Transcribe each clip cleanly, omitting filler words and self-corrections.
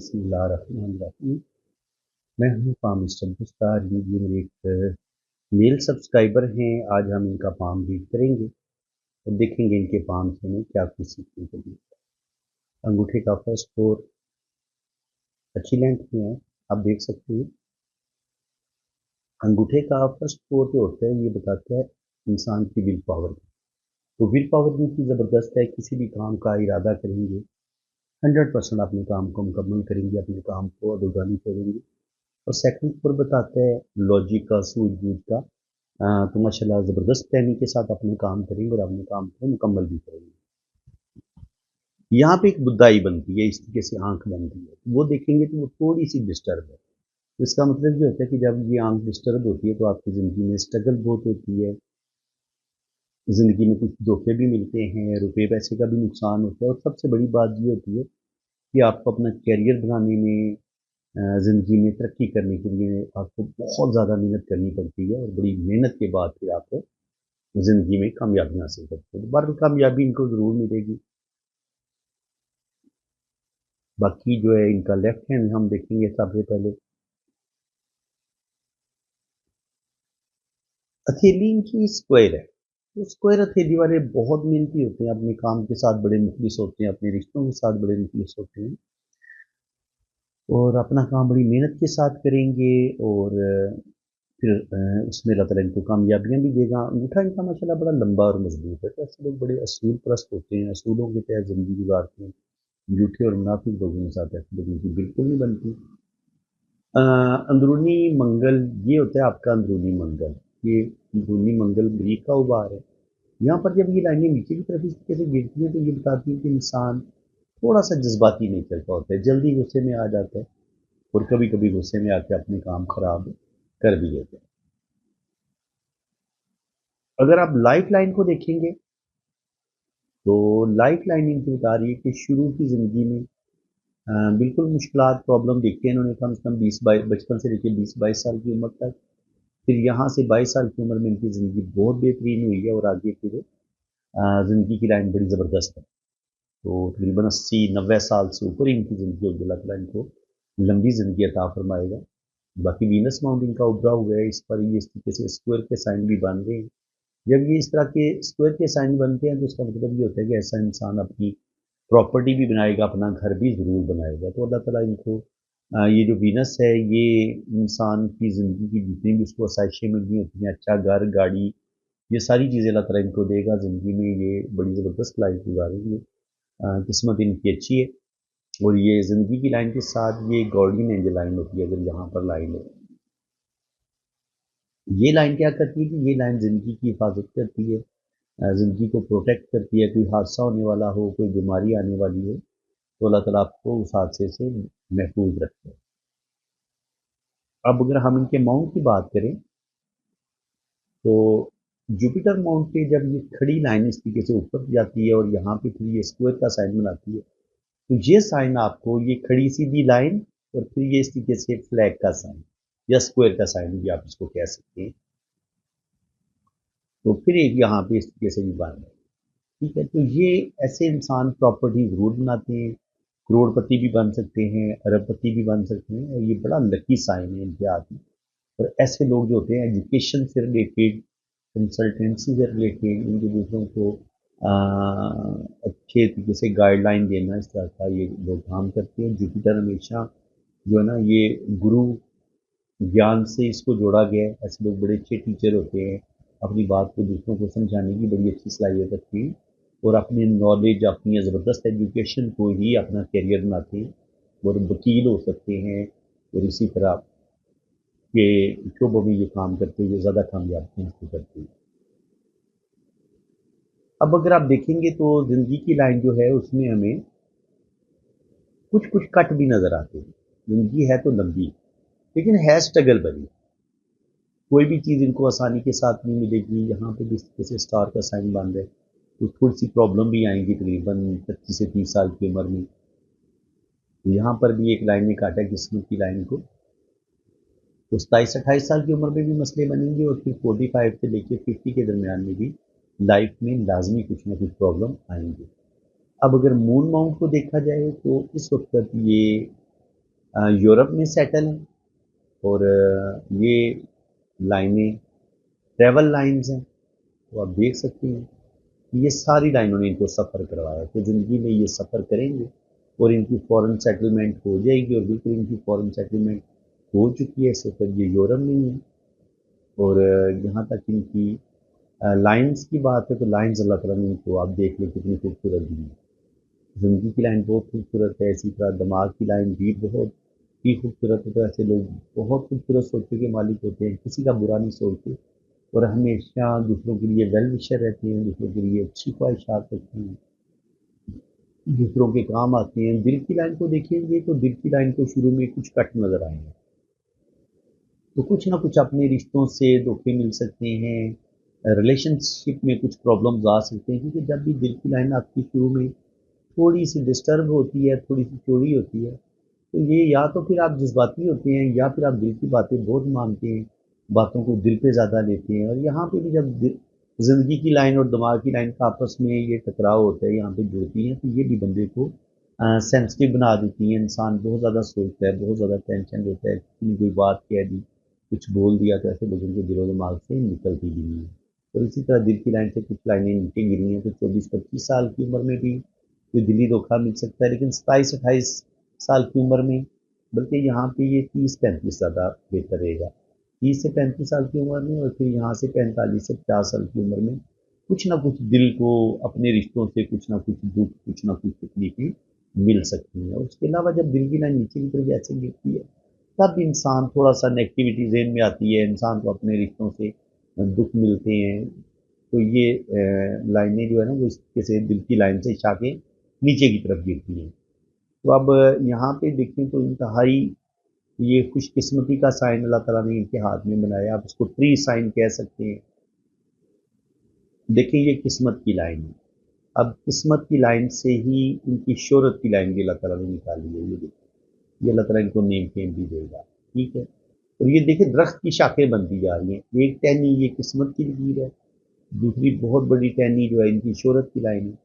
बिस्मिल्लाहिर्रहमानिर्रहीम। मैं हूँ पाम मिस्टर मुस्तार। ये मेरे एक मेल सब्सक्राइबर हैं। आज हम इनका पाम रीड करेंगे और देखेंगे इनके पाम से हमें क्या कुछ सीखने को मिलता है। अंगूठे का फर्स्ट फोर अच्छी लेंथ में है, आप देख सकते हैं। अंगूठे का फर्स्ट फोर जो होता है ये बताता है इंसान की विल पावर। तो विल पावर इनकी ज़बरदस्त है, किसी भी काम का इरादा करेंगे 100% अपने काम को मुकम्मल करेंगे, अपने काम को अधूरा करेंगे। और सेकंड पर बताता है लॉजिक का, सूझबूझ का। तो माशाल्लाह ज़बरदस्त प्लानिंग के साथ अपना काम करेंगे और अपने काम को मुकम्मल भी करेंगे। यहाँ पे एक बुदाई बनती है, इस तरीके से आंख बनती है, वो देखेंगे तो वो थोड़ी सी डिस्टर्ब है। तो इसका मतलब ये होता है कि जब ये आंख डिस्टर्ब होती है तो आपकी ज़िंदगी में स्ट्रगल बहुत होती है, ज़िंदगी में कुछ धोखे भी मिलते हैं, रुपये पैसे का भी नुकसान होता है। और सबसे बड़ी बात ये होती है कि आपको अपना कैरियर बनाने में, ज़िंदगी में तरक्की करने के लिए आपको बहुत ज़्यादा मेहनत करनी पड़ती है और बड़ी मेहनत के बाद फिर आप ज़िंदगी में कामयाबी हासिल करते हैं। बहरहाल कामयाबी इनको ज़रूर मिलेगी। बाकी जो है इनका लेफ्ट हैंड हम देखेंगे सबसे पहले। हथेली इनकी स्क्वायर है। तो स्क्वायर हथेली वाले बहुत मेहनती होते हैं, अपने काम के साथ बड़े मुखलिस होते हैं, अपने रिश्तों के साथ बड़े मुखलिस होते हैं और अपना काम बड़ी मेहनत के साथ करेंगे। और फिर उसमें अल्लाह ताला इनको कामयाबियाँ भी देगा। अंगूठा इनका माशाल्लाह बड़ा लंबा और मजबूत है। तो ऐसे लोग बड़े असूल परस्त होते हैं, असूलों के तहत ज़िंदगी गुजारते हैं। झूठे और मुनाफिक लोगों के साथ ऐसे लोगों की बिल्कुल नहीं बनती। अंदरूनी मंगल ये होता है आपका अंदरूनी मंगल। ये अंदरूनी मंगल ब्रीक का उभार है। यहाँ पर जब ये लाइनें नीचे की तरफ इस तरीके से गिरती हैं तो ये बताती हैं कि इंसान थोड़ा सा जज्बाती नेचर का होता है, जल्दी गुस्से में आ जाता है और कभी कभी गुस्से में आके अपने काम खराब कर भी लेते हैं। अगर आप लाइफ लाइन को देखेंगे तो लाइफ लाइन इनकी बता रही है कि शुरू की ज़िंदगी में बिल्कुल मुश्किलात प्रॉब्लम देखते हैं इन्होंने कम से कम 20-22 बचपन से लेकर 20-22 साल की उम्र तक। फिर यहाँ से 22 साल की उम्र में इनकी ज़िंदगी बहुत बेहतरीन हुई है और आगे फिर ज़िंदगी की लाइन बड़ी ज़बरदस्त है। तो तकरीबन 80-90 साल से ऊपर इनकी ज़िंदगी होगी, अल्लाह ताला इनको लंबी ज़िंदगी अता फरमाएगा। बाकी वीनस माउंट इनका उभरा हुआ है, इस पर ये इस तरीके से स्क्वायर के साइन भी बन रहे हैं। जब ये इस तरह के स्क्वायर के साइन बनते हैं तो उसका मतलब ये होता है कि ऐसा इंसान अपनी प्रॉपर्टी भी बनाएगा, अपना घर भी ज़रूर बनाएगा। तो अल्लाह ताला इनको ये जो वीनस है ये इंसान की ज़िंदगी की जितनी भी उसको आसाइशें मिलनी होती हैं, अच्छा घर, गाड़ी, ये सारी चीज़ें अल्लाह ताला इनको देगा। ज़िंदगी में ये बड़ी ज़बरदस्त लाइफ गुजारेंगे। किस्मत इनकी अच्छी है। और ये ज़िंदगी की लाइन के साथ ये गार्डियन एंजल लाइन होती है। अगर यहाँ पर लाइन है, ये लाइन क्या करती है कि ये लाइन ज़िंदगी की हिफाजत करती है, ज़िंदगी को प्रोटेक्ट करती है। कोई हादसा होने वाला हो, कोई बीमारी आने वाली हो तो अल्लाह ताला आपको उस हादसे से महफूज रखते हैं। अब अगर हम इनके माउंट की बात करें तो जुपिटर माउंट पे जब ये खड़ी लाइन इस तरीके से ऊपर जाती है और यहाँ पे फिर ये स्क्वायर का साइन बनाती है तो ये साइन आपको, ये खड़ी सीधी लाइन और फिर ये इस तरीके से फ्लैग का साइन या स्क्वायर का साइन भी आप इसको कह सकते हैं। तो फिर एक यहाँ पे इस तरीके से भी बन है। ठीक है, तो ये ऐसे इंसान प्रॉपर्टी ज़रूर बनाते हैं, करोड़पति भी बन सकते हैं, अरबपति भी बन सकते हैं और ये बड़ा लकी साइन है इनके हाथ में। और ऐसे लोग जो होते हैं एजुकेशन से रिलेटेड, कंसल्टेंसी से रिलेटेड, इनके दूसरों को अच्छे तरीके से गाइडलाइन देना, इस तरह का ये लोग काम करते हैं। जुपिटर हमेशा जो है ना ये गुरु ज्ञान से इसको जोड़ा गया है। ऐसे लोग बड़े अच्छे टीचर होते हैं, अपनी बात को दूसरों को समझाने की बड़ी अच्छी सलाहियत रखती हैं और अपनी नॉलेज, अपनी ज़बरदस्त एजुकेशन को ही अपना करियर बनाते हैं और वकील हो सकते हैं और इसी तरह के शोबों में ये काम करते हुए ज़्यादा कामयाबी हासिल करते हैं। अब अगर आप देखेंगे तो ज़िंदगी की लाइन जो है उसमें हमें कुछ कुछ कट भी नज़र आते हैं। ज़िंदगी है तो लंबी लेकिन है स्ट्रगल भरी। कोई भी चीज़ इनको आसानी के साथ नहीं मिलेगी। यहाँ पे जिस तरीके से स्टार का साइन बन रहा है तो थोड़ी सी प्रॉब्लम भी आएंगी तकरीबन 25 से 30 साल की उम्र में। तो यहाँ पर भी एक लाइन ने काटा है किस्मत की लाइन को। तो 27-28 साल की उम्र में भी मसले बनेंगे और फिर 45 से लेकर 50 के दरमियान में भी लाइफ में लाजमी कुछ ना कुछ प्रॉब्लम आएंगे। अब अगर मून माउंट को देखा जाए तो इस वक्त ये यूरोप में सेटल हैं और ये लाइनें ट्रैवल लाइंस हैं। तो आप देख सकते हैं कि ये सारी लाइनों ने इनको सफ़र करवाया कि ज़िंदगी में ये सफ़र करेंगे और इनकी फ़ॉरेन सेटलमेंट हो जाएगी और बिल्कुल इनकी फ़ॉरेन सेटलमेंट हो चुकी है। इस वक्त ये यूरोप में ही है और यहाँ तक इनकी लाइंस की बात है तो लाइंस अल्लाह ताला ने इनको आप देख लें कितनी खूबसूरत दी है। ज़िंदगी की लाइन बहुत खूबसूरत है, इसी तरह दिमाग की लाइन भी बहुत ही खूबसूरत है। तो ऐसे लोग बहुत खूबसूरत सोचों के मालिक होते हैं, किसी का बुरा नहीं सोचते और हमेशा दूसरों के लिए वेल विशर रहते हैं, दूसरों के लिए अच्छी ख्वाहिशात रखते हैं, दूसरों के काम आते हैं। दिल की लाइन को देखेंगे तो दिल की लाइन को शुरू में कुछ कट नज़र आएंगे, तो कुछ ना कुछ अपने रिश्तों से धोखे मिल सकते हैं, रिलेशनशिप में कुछ प्रॉब्लम्स आ सकते हैं, क्योंकि जब भी दिल की लाइन आपकी शुरू में थोड़ी सी डिस्टर्ब होती है, थोड़ी सी चौड़ी होती है, तो ये या तो फिर आप जज्बाती होते हैं या फिर आप दिल की बातें बहुत मानते हैं, बातों को दिल पे ज़्यादा लेते हैं। और यहाँ पे भी जब ज़िंदगी की लाइन और दिमाग की लाइन का आपस में ये टकराव होता है, यहाँ पे जुड़ती हैं, तो ये भी बंदे को सेंसिटिव बना देती हैं। इंसान बहुत ज़्यादा सोचता है, बहुत ज़्यादा टेंशन लेता है, किसी ने कोई बात कह दी, कुछ बोल दिया तो ऐसे लोगों के दिलो दिमाग से निकलती भी नहीं है। और इसी तरह दिल की लाइन से कुछ लाइनें नीचे गिरी हैं, तो 24-25 साल की उम्र में भी कोई दिली धोखा मिल सकता है, लेकिन 27-28 साल की उम्र में, बल्कि यहाँ पे ये 30-35 ज़्यादा बेहतर रहेगा। 30 से 35 साल की उम्र में और फिर यहाँ से 45 से 50 साल की उम्र में कुछ ना कुछ दिल को अपने रिश्तों से कुछ ना कुछ दुख, कुछ ना कुछ तकलीफें मिल सकती हैं। और उसके अलावा जब दिल की लाइन नीचे की तरफ ऐसे गिरती है, तब इंसान थोड़ा सा नेगेटिविटी ज़हन में आती है, इंसान को अपने रिश्तों से दुख मिलते हैं। तो ये लाइनें जो है ना वो इस तरीके से दिल की लाइन से इशाके नीचे की तरफ गिरती हैं। तो अब यहाँ पे देखें तो इंतहाई ये खुशकिस्मती का साइन अल्लाह ताला ने इनके हाथ में बनाया, आप इसको ट्री साइन कह सकते हैं। देखिए ये किस्मत की लाइन है। अब किस्मत की लाइन से ही इनकी शोहरत की लाइन भी अल्लाह ताला ने निकाली है। ये देखिए, ये अल्लाह ताला इनको नेम फेम भी देगा, ठीक है। और ये देखिए दरख्त की शाखें बनती जा रही हैं, एक टहनी ये किस्मत की लकीर है, दूसरी बहुत बड़ी टहनी जो है इनकी शोहरत की लाइन है,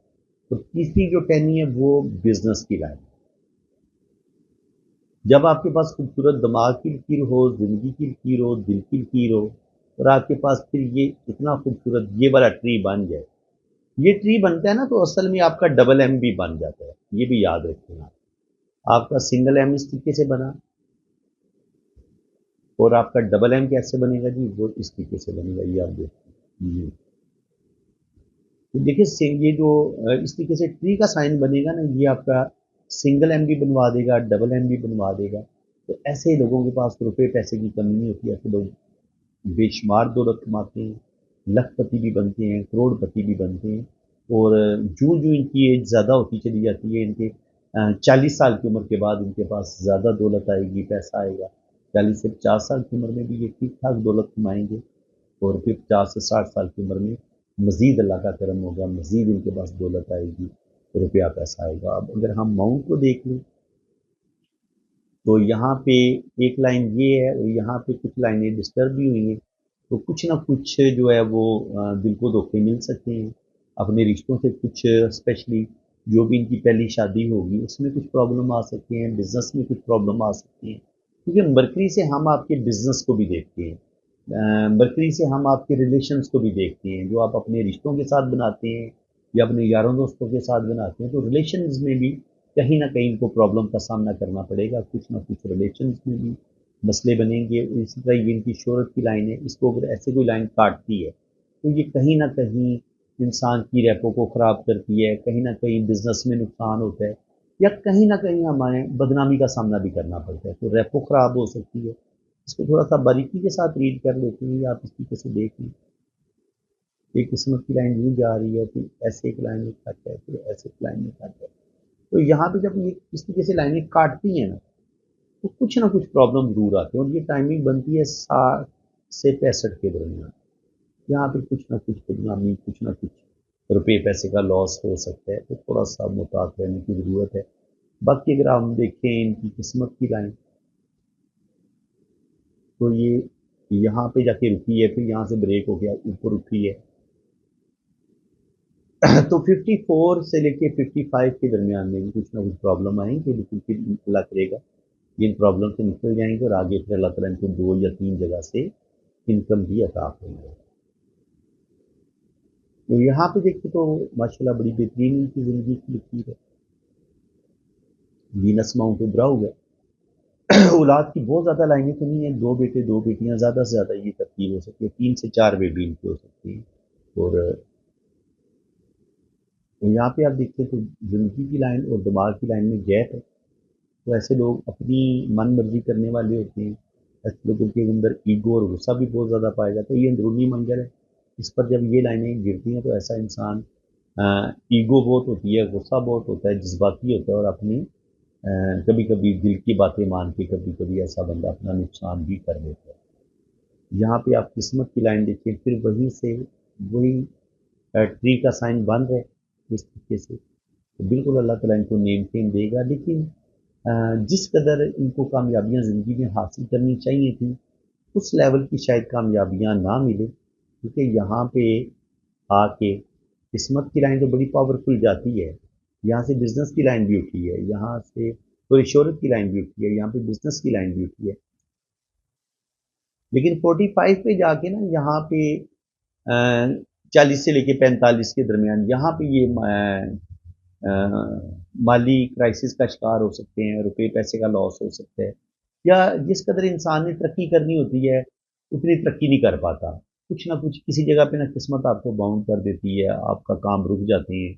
और तीसरी जो टहनी है वो बिजनेस की लाइन है। जब आपके पास खूबसूरत दिमाग की लकीर हो, ज़िंदगी की लकीर हो, दिल की लकीर हो, और आपके पास फिर ये इतना खूबसूरत ये वाला ट्री बन जाए, ये ट्री बनता है ना तो असल में आपका डबल एम भी बन जाता है। ये भी याद रखें आप। आपका सिंगल एम इस तरीके से बना और आपका डबल एम कैसे बनेगा जी, वो इस तरीके से बनेगा, ये आप देखिए। तो देखिए ये जो इस तरीके से ट्री का साइन बनेगा ना, ये आपका सिंगल एम भी बनवा देगा, डबल एम भी बनवा देगा। तो ऐसे लोगों के पास रुपए पैसे की कमी नहीं होती, ऐसे लोग बेशुमार दौलत कमाते हैं, लखपति भी बनते हैं, करोड़पति भी बनते हैं। और जूँ जूँ इनकी एज ज़्यादा होती चली जाती है, इनके 40 साल की उम्र के बाद इनके पास ज़्यादा दौलत आएगी, पैसा आएगा। 40 से 50 साल की उम्र में भी ये ठीक ठाक दौलत कमाएंगे और फिर 50 से 60 साल की उम्र में मज़ीद अल्लाह का करम होगा, मज़ीद इनके पास दौलत आएगी, रुपया पैसा आएगा। अब अगर हम माउंट को देख लें तो यहाँ पे एक लाइन ये है और यहाँ पे कुछ लाइनें डिस्टर्ब भी हुई हैं, तो कुछ ना कुछ जो है वो दिल को धोखे मिल सकते हैं। अपने रिश्तों से कुछ स्पेशली जो भी इनकी पहली शादी होगी उसमें कुछ प्रॉब्लम आ सकती हैं, बिजनेस में कुछ प्रॉब्लम आ सकती हैं, क्योंकि मरकरी से हम आपके बिजनेस को भी देखते हैं, मरकरी से हम आपके रिलेशंस को भी देखते हैं, जो आप अपने रिश्तों के साथ बनाते हैं या अपने यारों दोस्तों के साथ बनाते हैं, तो रिलेशंस में भी कहीं ना कहीं इनको प्रॉब्लम का सामना करना पड़ेगा, कुछ ना कुछ रिलेशंस में भी मसले बनेंगे। इसी तरह ये इनकी शोहरत की लाइन है, इसको अगर ऐसे कोई लाइन काटती है तो ये कहीं ना कहीं इंसान की रैपो को ख़राब करती है, कहीं ना कहीं बिजनेस में नुकसान होता है या कहीं ना कहीं हमें बदनामी का सामना भी करना पड़ता है, तो रैपो ख़राब हो सकती है। इसको थोड़ा सा बारीकी के साथ रीड कर लेते हैं, या आप इस तरीके से देख लें। एक किस्मत की लाइन यूँ जा रही है, फिर ऐसे एक लाइन में कट है, फिर ऐसे एक लाइन में कट है। तो यहाँ पे जब ये इस तरीके से लाइनें काटती हैं ना, तो कुछ ना कुछ प्रॉब्लम जरूर आती है, और ये टाइमिंग बनती है 60 से 65 के दरमियान। यहाँ पे कुछ ना कुछ बदनामी, कुछ ना कुछ रुपये पैसे का लॉस हो सकता है, तो थोड़ा सा मुहतात रहने की ज़रूरत है। बाकी अगर हम देखें इनकी किस्मत की लाइन, तो ये यहाँ पे जाके रुकी है, फिर यहाँ से ब्रेक हो गया, ऊपर उठी है। तो 54 से लेके 55 के दरमियान में भी कुछ ना कुछ प्रॉब्लम आएंगी, लेकिन फिर अल्लाह करेगा یہ ان پرابلم سے نکل جائیں گے اور آگے پھر اللہ تعالیٰ ان کو 2 یا 3 جگہ سے انکم بھی عطا کریں گے. تو یہاں پہ دیکھیں تو ماشاءاللہ بڑی بہترین ان کی زندگی کی لکیر ہے. وینس ماؤنٹ ابراؤ ہے. اولاد کی بہت زیادہ لائنیں تو نہیں ہیں، 2 بیٹے 2 بیٹیاں، زیادہ سے زیادہ یہ ترتیب ہو سکتی ہے، 3 سے 4 بیبی ان کی ہو سکتی ہیں. اور یہاں پہ آپ دیکھتے ہیں تو زندگی کی لائن اور دماغ کی لائن میں گیپ ہے. تو ایسے لوگ اپنی من مرضی کرنے والے ہوتے ہیں. ایسے لوگوں کے اندر ایگو اور غصہ بھی بہت زیادہ پایا جاتا ہے. یہ اندرونی منظر ہے. اس پر جب یہ لائنیں گرتی ہیں تو ایسا انسان ایگو بہت ہوتی ہے، غصہ بہت ہوتا ہے، جذباتی ہوتا ہے، اور اپنی کبھی کبھی دل کی باتیں مان کے کبھی کبھی ایسا بندہ اپنا نقصان بھی کر دیتا ہے. یہاں پہ آپ قسمت کی لائن دیکھیں، پھر وہیں سے وہی ٹری کا سائن بن رہے اس طریقے سے. تو بالکل اللہ تعالیٰ ان کو نیم فیم دے گا، لیکن جس قدر ان کو کامیابیاں زندگی میں حاصل کرنی چاہیے تھیں اس لیول کی شاید کامیابیاں نہ ملے. کیونکہ یہاں پہ آ کے قسمت کی لائن تو بڑی پاورفل جاتی ہے. یہاں سے بزنس کی لائن بھی اٹھی ہے، یہاں سے تھوڑی شہرت کی لائن بھی اٹھی ہے، یہاں پہ بزنس کی لائن بھی اٹھی ہے. لیکن 45 پہ جا کے نا یہاں پہ 40 سے لے کے 45 کے درمیان یہاں پہ یہ مالی کرائسس کا شکار ہو سکتے ہیں، روپے پیسے کا لاس ہو سکتا ہے، یا جس قدر انسان نے ترقی کرنی ہوتی ہے اتنی ترقی نہیں کر پاتا. کچھ نہ کچھ کسی جگہ پہ نا قسمت آپ کو باؤنڈ کر دیتی ہے، آپ کا کام رک جاتے ہیں،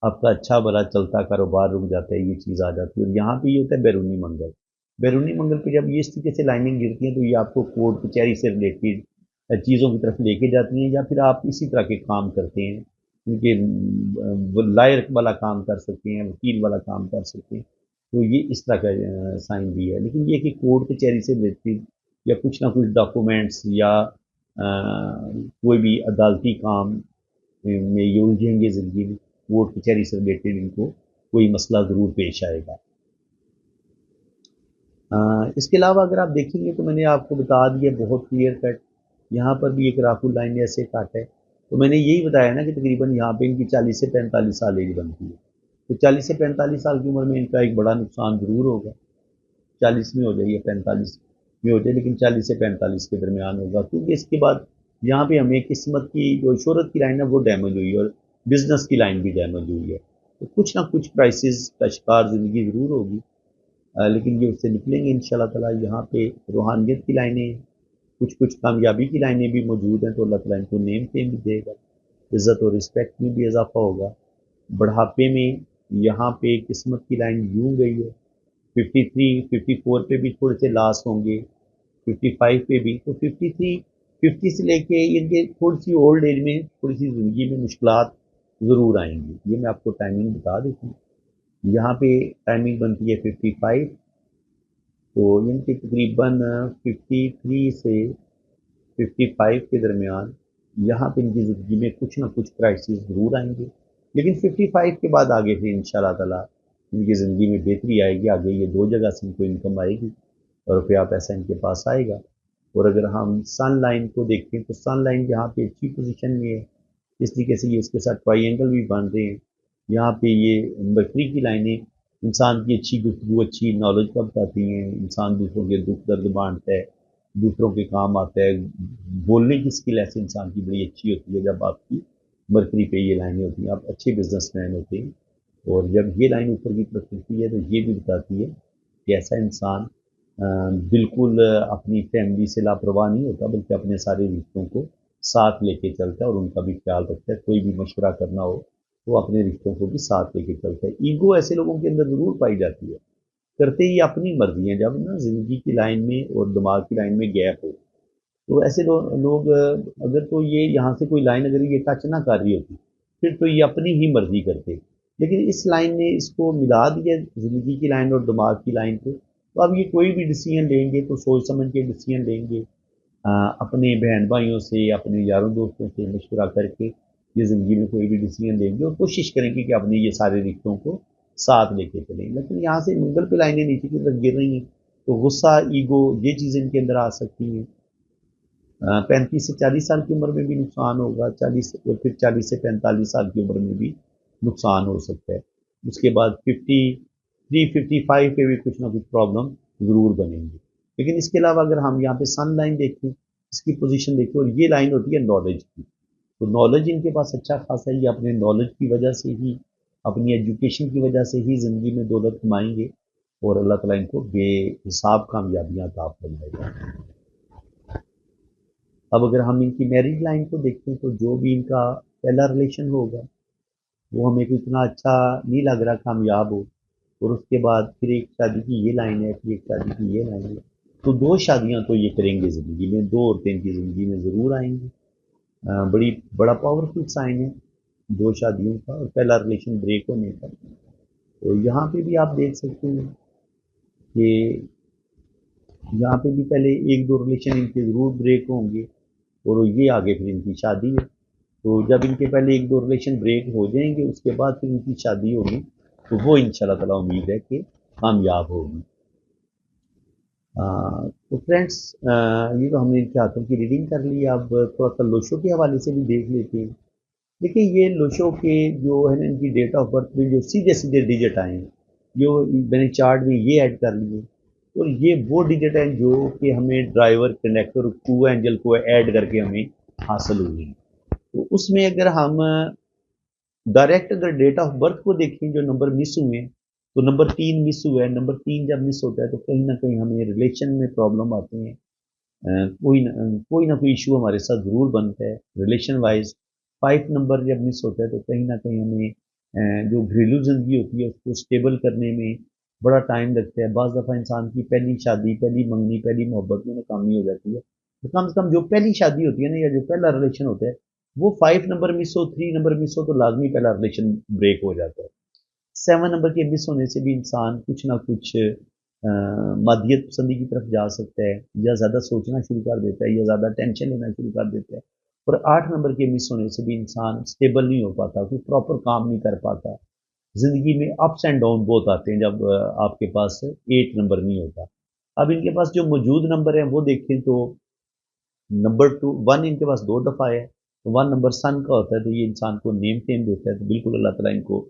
آپ کا اچھا بھلا چلتا کاروبار رک جاتا ہے، یہ چیز آ جاتی ہے. اور یہاں پہ یہ ہوتا ہے بیرونی منگل. بیرونی منگل پہ جب یہ اس طریقے سے لائننگ گرتی ہیں تو یہ آپ کو کورٹ کچہری سے ریلیٹڈ چیزوں کی طرف لے کے جاتی ہیں، یا پھر آپ اسی طرح کے کام کرتے ہیں کیونکہ لائر والا کام کر سکتے ہیں، وکیل والا کام کر سکتے ہیں. تو یہ اس طرح کا سائن بھی ہے. لیکن یہ کہ کورٹ کچہری سے ریلیٹڈ یا کچھ نہ کچھ ڈاکومنٹس یا کوئی بھی عدالتی کام میں یہ الجھیں گے زندگی میں، کورٹ کچہری سے ریلیٹڈ ان کو کوئی مسئلہ ضرور پیش آئے گا. اس کے علاوہ اگر آپ دیکھیں گے تو میں نے آپ کو بتا دیا بہت کلیئر کٹ. یہاں پر بھی ایک راکو لائن ایسے کٹ ہے. تو میں نے یہی بتایا نا کہ تقریباً یہاں پہ ان کی 40 سے 45 سال ایج بنتی ہے. تو 40 سے 45 سال کی عمر میں ان کا ایک بڑا نقصان ضرور ہوگا. 40 میں ہو جائے یا 45 میں ہو جائے، لیکن 40 سے 45 کے درمیان ہوگا. کیونکہ اس کے بعد یہاں پہ ہمیں قسمت کی جو شہرت کی لائن ہے وہ ڈیمیج ہوئی ہے، اور بزنس کی لائن بھی ڈیمیج ہوئی ہے. تو کچھ نہ کچھ کرائسس کا شکار زندگی ضرور ہوگی، لیکن یہ اس سے نکلیں گے انشاءاللہ تعالیٰ. یہاں پہ روحانیت کی لائنیں، کچھ کامیابی کی لائنیں بھی موجود ہیں. تو اللہ تعالیٰ ان کو نیم فیم بھی دے گا، عزت اور رسپیکٹ میں بھی اضافہ ہوگا. بڑھاپے میں یہاں پہ قسمت کی لائن یوں گئی ہے، 53 54 پہ بھی تھوڑے سے لاس ہوں گے، 55 پہ بھی. تو 50 سے لے کے ان کے تھوڑی سی اولڈ ایج میں تھوڑی سی زندگی میں مشکلات ضرور آئیں گی. یہ میں آپ کو ٹائمنگ بتا دیتا ہوں. یہاں پہ ٹائمنگ بنتی ہے 55، تو ان کی تقریباً 53 سے 55 کے درمیان یہاں پہ ان کی زندگی میں کچھ نہ کچھ کرائسس ضرور آئیں گے. لیکن 55 کے بعد آگے پھر انشاءاللہ تعالیٰ ان کی زندگی میں بہتری آئے گی. آگے یہ 2 جگہ سے ان کو انکم آئے گی اور روپیہ پیسہ ان کے پاس آئے گا. اور اگر ہم سن لائن کو دیکھیں تو سن لائن یہاں پہ اچھی پوزیشن میں ہے. اس طریقے سے یہ اس کے ساتھ ٹرائی اینگل بھی بن رہے ہیں. یہاں پہ یہ بکری کی لائنیں انسان کی اچھی گفتگو، اچھی نالج کا بتاتی ہیں. انسان دوسروں کے دکھ درد بانٹتا ہے، دوسروں کے کام آتا ہے. بولنے کی اسکل ایسے انسان کی بڑی اچھی ہوتی ہے جب آپ کی مرکری پہ یہ لائنیں ہوتی ہیں، آپ اچھے بزنس مین ہوتے ہیں. اور جب یہ لائن اوپر کی طرف چلتی ہے تو یہ بھی بتاتی ہے کہ ایسا انسان بالکل اپنی فیملی سے لاپرواہ نہیں ہوتا، بلکہ اپنے سارے رشتوں کو ساتھ لے کے چلتا ہے اور ان کا بھی خیال رکھتا ہے. کوئی بھی مشورہ کرنا ہو تو اپنے رشتوں کو بھی ساتھ لے کے چلتا ہے. ایگو ایسے لوگوں کے اندر ضرور پائی جاتی ہے، کرتے ہی اپنی مرضی ہیں. جب نا زندگی کی لائن میں اور دماغ کی لائن میں گیپ ہو تو ایسے لوگ اگر تو یہ یہاں سے کوئی لائن اگر یہ ٹچ نہ کر رہی ہوتی پھر تو یہ اپنی ہی مرضی کرتے. لیکن اس لائن نے اس کو ملا دیا زندگی کی لائن اور دماغ کی لائن کو. تو اب یہ کوئی بھی ڈیسیجن لیں گے تو سوچ سمجھ کے ڈیسیجن لیں گے، اپنے بہن بھائیوں سے، اپنے یاروں دوستوں سے مشورہ کر کے یہ زندگی میں کوئی بھی ڈیسیجن لیں گے اور کوشش کریں گے کہ اپنے یہ سارے رشتوں کو ساتھ لے کے چلیں. لیکن یہاں سے منگل پہ لائنیں نیچے کی طرف گر رہی ہیں تو غصہ، ایگو، یہ چیزیں ان کے اندر آ سکتی ہیں. 35 سے 40 سال کی عمر میں بھی نقصان ہوگا، 40 اور پھر 40 سے 45 سال کی عمر میں بھی نقصان ہو سکتا ہے. اس کے بعد 53 55 پہ بھی کچھ نہ کچھ پرابلم ضرور بنیں گے. لیکن اس کے علاوہ اگر ہم یہاں پہ سن لائن دیکھیں، اس کی پوزیشن دیکھیں، اور یہ لائن ہوتی ہے نالج کی، تو نالج ان کے پاس اچھا خاصا ہے. یہ اپنے نالج کی وجہ سے ہی، اپنی ایجوکیشن کی وجہ سے ہی زندگی میں دولت کمائیں گے، اور اللہ تعالیٰ ان کو بے حساب کامیابیاں عطا فرمائے گا. اب اگر ہم ان کی میرج لائن کو دیکھیں تو جو بھی ان کا پہلا ریلیشن ہوگا وہ ہمیں کو اتنا اچھا نہیں لگ رہا کامیاب ہو، اور اس کے بعد پھر ایک شادی کی یہ لائن ہے، پھر ایک شادی کی یہ لائن ہے، تو دو شادیاں تو یہ کریں گے زندگی میں، دو عورتیں ان کی زندگی میں ضرور آئیں گی. بڑا پاورفل سائن ہے دو شادیوں کا اور پہلا ریلیشن بریک ہونے کا. تو یہاں پہ بھی آپ دیکھ سکتے ہیں کہ یہاں پہ بھی پہلے ایک دو ریلیشن ان کے ضرور بریک ہوں گے، اور یہ آگے پھر ان کی شادی ہے. تو جب ان کے پہلے ایک دو ریلیشن بریک ہو جائیں گے، اس کے بعد پھر ان کی شادی ہوگی، تو وہ ان شاء اللہ تعالیٰ امید ہے کہ کامیاب ہوگی. تو فرینڈس، یہ تو ہم نے ان کے ہاتھوں کی ریڈنگ کر لی. اب تھوڑا سا لوشو کے حوالے سے بھی دیکھ لیتے ہیں. دیکھیں یہ لوشو کے جو ہے نا ان کی ڈیٹ آف برتھ میں جو سیدھے سیدھے ڈیجٹ آئے ہیں، جو میں نے چارٹ میں یہ ایڈ کر لیے، اور یہ وہ ڈیجٹ ہیں جو کہ ہمیں ڈرائیور کنڈکٹر کو اینجل کو ایڈ کر کے ہمیں حاصل ہوئی. تو اس میں اگر ہم ڈائریکٹ اگر ڈیٹ آف برتھ کو دیکھیں جو نمبر مس ہوئے ہیں، تو نمبر 3 مس ہوا ہے. نمبر 3 جب مس ہوتا ہے تو کہیں نہ کہیں ہمیں ریلیشن میں پرابلم آتے ہیں. کوئی نہ کوئی ایشو ہمارے ساتھ ضرور بنتا ہے ریلیشن وائز. 5 نمبر جب مس ہوتا ہے تو کہیں نہ کہیں ہمیں جو گھریلو زندگی ہوتی ہے اس کو اسٹیبل کرنے میں بڑا ٹائم لگتا ہے. بعض دفعہ انسان کی پہلی شادی، پہلی منگنی، پہلی محبت میں ناکامی ہو جاتی ہے. تو کم سے کم جو پہلی شادی ہوتی ہے نا، یا جو پہلا ریلیشن ہوتا ہے، وہ 5 نمبر مس ہو، 3 نمبر مس ہو، تو لازمی پہلا ریلیشن بریک ہو جاتا ہے. 7 نمبر کے مس ہونے سے بھی انسان کچھ نہ کچھ مادیت پسندی کی طرف جا سکتا ہے، یا زیادہ سوچنا شروع کر دیتا ہے، یا زیادہ ٹینشن لینا شروع کر دیتا ہے. اور 8 نمبر کے مس ہونے سے بھی انسان اسٹیبل نہیں ہو پاتا، کوئی پراپر کام نہیں کر پاتا. زندگی میں اپس اینڈ ڈاؤن بہت آتے ہیں جب آپ کے پاس 8 نمبر نہیں ہوتا. اب ان کے پاس جو موجود نمبر ہیں وہ دیکھیں تو نمبر 1 ان کے پاس 2 دفعہ ہے. 1 نمبر سن کا ہوتا ہے، تو یہ انسان کو نیم فیم دیتا ہے، تو بالکل اللہ تعالیٰ ان کو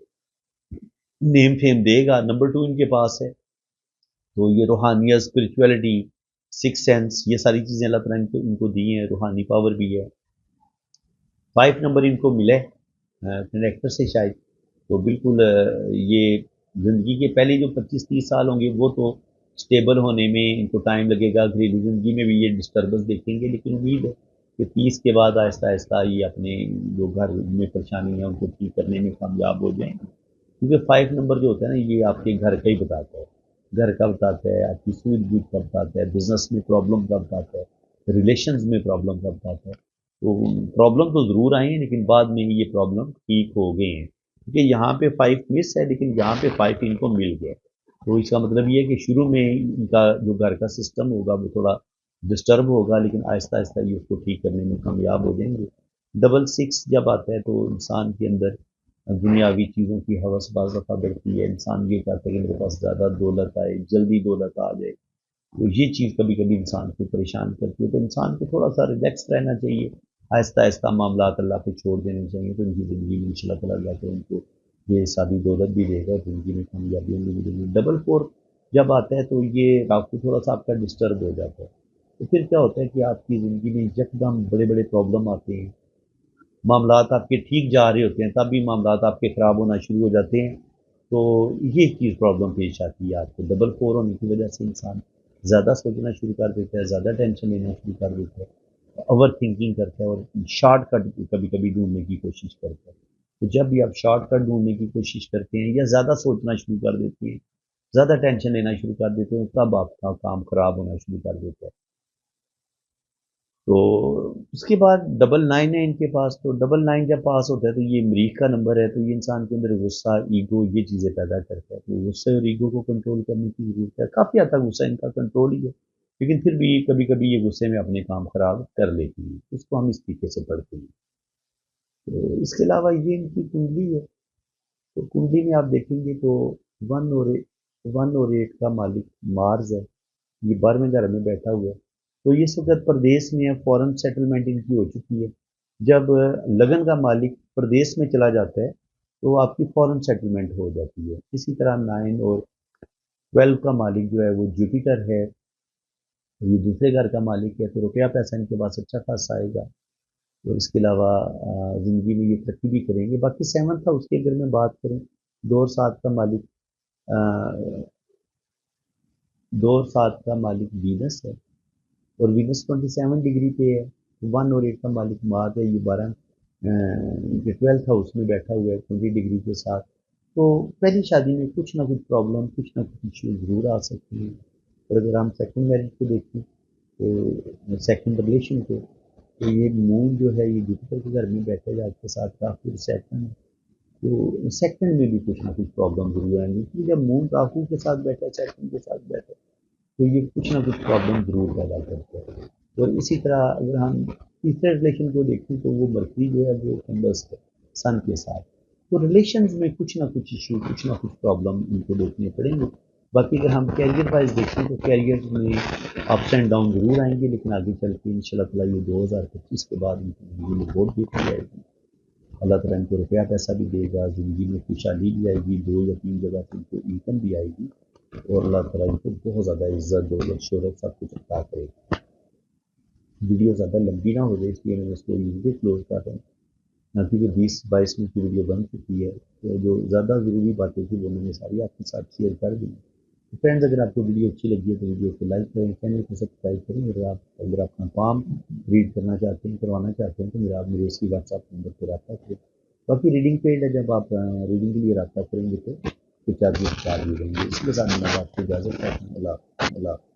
نیم فیم دے گا. نمبر 2 ان کے پاس ہے، تو یہ روحانیت، اسپرچویلٹی، سکس سینس، یہ ساری چیزیں اللہ تعالیٰ ان کو دی ہیں، روحانی پاور بھی ہے. 5 نمبر ان کو ملے کنڈکٹر سے شاید، تو بالکل یہ زندگی کے پہلے جو 25-30 سال ہوں گے وہ تو اسٹیبل ہونے میں ان کو ٹائم لگے گا. گھریلو زندگی میں بھی یہ ڈسٹربنس دیکھیں گے، لیکن امید ہے کہ 30 کے بعد آہستہ آہستہ یہ اپنے جو گھر میں پریشانی ہیں ان کو ٹھیک کرنے میں کامیاب ہو جائیں گے. کیونکہ 5 نمبر جو ہوتا ہے نا، یہ آپ کے گھر کا ہی بتاتا ہے. گھر کا بتاتا ہے، آپ کی سود بوجھ کا بتاتا ہے، بزنس میں پرابلم کا بتاتا ہے، ریلیشنز میں پرابلم کا بتاتا ہے. تو پرابلم تو ضرور آئی ہیں، لیکن بعد میں یہ پرابلم ٹھیک ہو گئے ہیں. کیونکہ یہاں پہ 5 مس ہے، لیکن یہاں پہ 5 ان کو مل گیا. تو اس کا مطلب یہ ہے کہ شروع میں ان کا جو گھر کا سسٹم ہوگا وہ تھوڑا ڈسٹرب ہوگا، لیکن آہستہ آہستہ یہ اس کو ٹھیک کرنے میں کامیاب ہو جائیں گے. 666 جب آتا ہے تو انسان کے اندر دنیاوی چیزوں کی حوث بعض دفعہ بڑھتی ہے. انسان یہ چاہتا ہے کہ میرے پاس زیادہ دولت آئے، جلدی دولت آ جائے. تو یہ چیز کبھی کبھی انسان کو پریشان کرتی ہے. تو انسان کو تھوڑا سا ریلیکس رہنا چاہیے، آہستہ آہستہ معاملات اللہ پہ چھوڑ دینے چاہیے. تو ان کی زندگی میں انشاء اللہ تعالیٰ جا کے ان کو یہ ساری دولت بھی دے گا، زندگی میں کامیابی بھی دے گی. 4 جب آتا ہے تو یہ آپ کو تھوڑا سا آپ کا ڈسٹرب ہو جاتا ہے. تو پھر کیا ہوتا ہے کہ آپ کی زندگی میں یکدم بڑے بڑے پرابلم آتے ہیں. معاملات آپ کے ٹھیک جا رہے ہوتے ہیں، تب بھی معاملات آپ کے خراب ہونا شروع ہو جاتے ہیں. تو یہ چیز پرابلم پیش آتی ہے آپ کو. 4 ہونے کی وجہ سے انسان زیادہ سوچنا شروع کر دیتا ہے، زیادہ ٹینشن لینا شروع کر دیتا ہے، اوور تھنکنگ کرتا ہے، اور شارٹ کٹ کبھی کبھی ڈھونڈنے کی کوشش کرتا ہے. تو جب بھی آپ شارٹ کٹ ڈھونڈنے کی کوشش کرتے ہیں یا زیادہ سوچنا شروع کر دیتے ہیں، زیادہ ٹینشن لینا شروع کر دیتے ہیں، تب آپ کا کام خراب ہونا شروع کر دیتا ہے. تو اس کے بعد 999 ہے ان کے پاس. تو 999 جب پاس ہوتا ہے تو یہ مریخ کا نمبر ہے. تو یہ انسان کے اندر غصہ، ایگو، یہ چیزیں پیدا کرتا ہے. تو غصے اور ایگو کو کنٹرول کرنے کی ضرورت ہے. کافی حد تک غصہ ان کا کنٹرول ہی ہے، لیکن پھر بھی کبھی کبھی یہ غصے میں اپنے کام خراب کر لیتی ہے. اس کو ہم اس طریقے سے پڑھتے ہیں. تو اس کے علاوہ یہ ان کی کنڈلی ہے. تو کنڈلی میں آپ دیکھیں گے تو 1 اور 8 کا مالک مارز ہے. یہ 12ویں گھر میں بیٹھا ہوا ہے. تو یہ اس وقت پردیس میں ہے، فورن سیٹلمنٹ ان کی ہو چکی ہے. جب لگن کا مالک پردیس میں چلا جاتا ہے تو آپ کی فورن سیٹلمنٹ ہو جاتی ہے. اسی طرح 9 اور 12 کا मालिक जो है वो जुपिटर है, ये दूसरे घर का मालिक है, तो रुपया पैसा इनके पास अच्छा खासा आएगा। और इसके अलावा ज़िंदगी में ये तरक्की भी करेंगे। बाकी 7th हाउस की अगर मैं बात करूँ, 2 और 7 का मालिक 2 और 7 का मालिक वीनस है, और वीनस 27 डिग्री पे है। 1 और 8 का मालिक मार्स है, ये 12 12th हाउस में बैठा हुआ है 20 डिग्री के साथ। तो पहली शादी में कुछ ना कुछ प्रॉब्लम, कुछ ना कुछ इश्यू ज़रूर आ सकते हैं। और अगर हम सेकंड मैरिज को देखें, तो सेकंड रिलेशन को, तो ये मून जो है ये जुपिटर के घर में बैठेगा आपके साथ काफी सेकंड, तो सेकंड में भी कुछ ना कुछ प्रॉब्लम जरूर आएंगी, क्योंकि जब मून राहु के साथ बैठा है, सेकंड के साथ बैठा है, तो ये कुछ ना कुछ प्रॉब्लम जरूर पैदा करता है। और इसी तरह अगर हम तीसरे रिलेशन को देखें, तो वो मरकरी जो है वो कंबस्ट है सन के साथ, तो रिलेशंस में कुछ ना कुछ इशू, कुछ ना कुछ प्रॉब्लम इनको देखने पड़ेंगे। बाकी अगर हम कैरियर वाइज देखें, तो कैरियर में अप्स एंड डाउन जरूर आएंगे, लेकिन आगे चल के इंशाल्लाह ताला ये 2025 के बाद इनकी ज़िंदगी में बहुत देखी जाएगी। अल्लाह ताला इनको रुपया पैसा भी देगा, ज़िंदगी में खुशहाली भी आएगी, 2 या 3 जगह से इनको इनकम भी आएगी, और अल्लाह ताला इनको बहुत ज़्यादा इज्जत, दौलत, शोहरत सब कुछ अता करेगा। वीडियो ज़्यादा लंबी ना हो जाए, इसलिए मैंने इसको यहीं पे क्लोज कर रहा हूँ, क्योंकि 20-22 मिनट की वीडियो बन चुकी है, तो जो ज़्यादा ज़रूरी बातें थी वो मैंने सारी आपके साथ शेयर कर दी। तो फ्रेंड्स, अगर आपको वीडियो अच्छी लगी है तो वीडियो को लाइक करें, चैनल को सब्सक्राइब करें। अगर आप अपना फॉर्म रीड करना चाहते हैं, करवाना चाहते हैं, तो आप मेरे इसकी व्हाट्सएप नंबर पर रब्ता करें। बाकी रीडिंग पेड है, जब आप रीडिंग के लिए रब्ता करेंगे तो कुछ चार्जेस चार्ज भी रहेंगे। इसके साथ मैं आपको इजाज़त चाहता हूँ। अल्लाह।